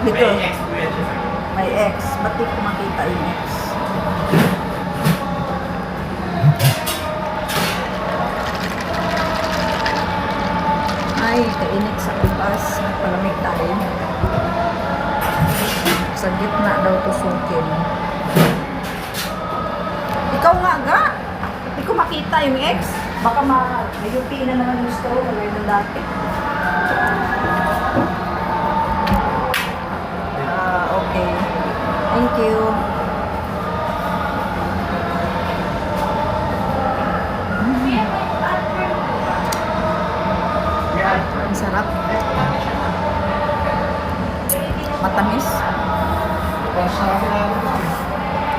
Dito. May X po yan siya. May X. Ba't di ko makita yung X? Ay, kainit sa labas. Palamig tayo. Sa gitna daw tusukin. Ikaw nga ga. Hindi ko makita yung X. Baka ma-ayupiin na naman yung stove. Wala yung dati. Okay. Thank you. Ang sarap. Matamis.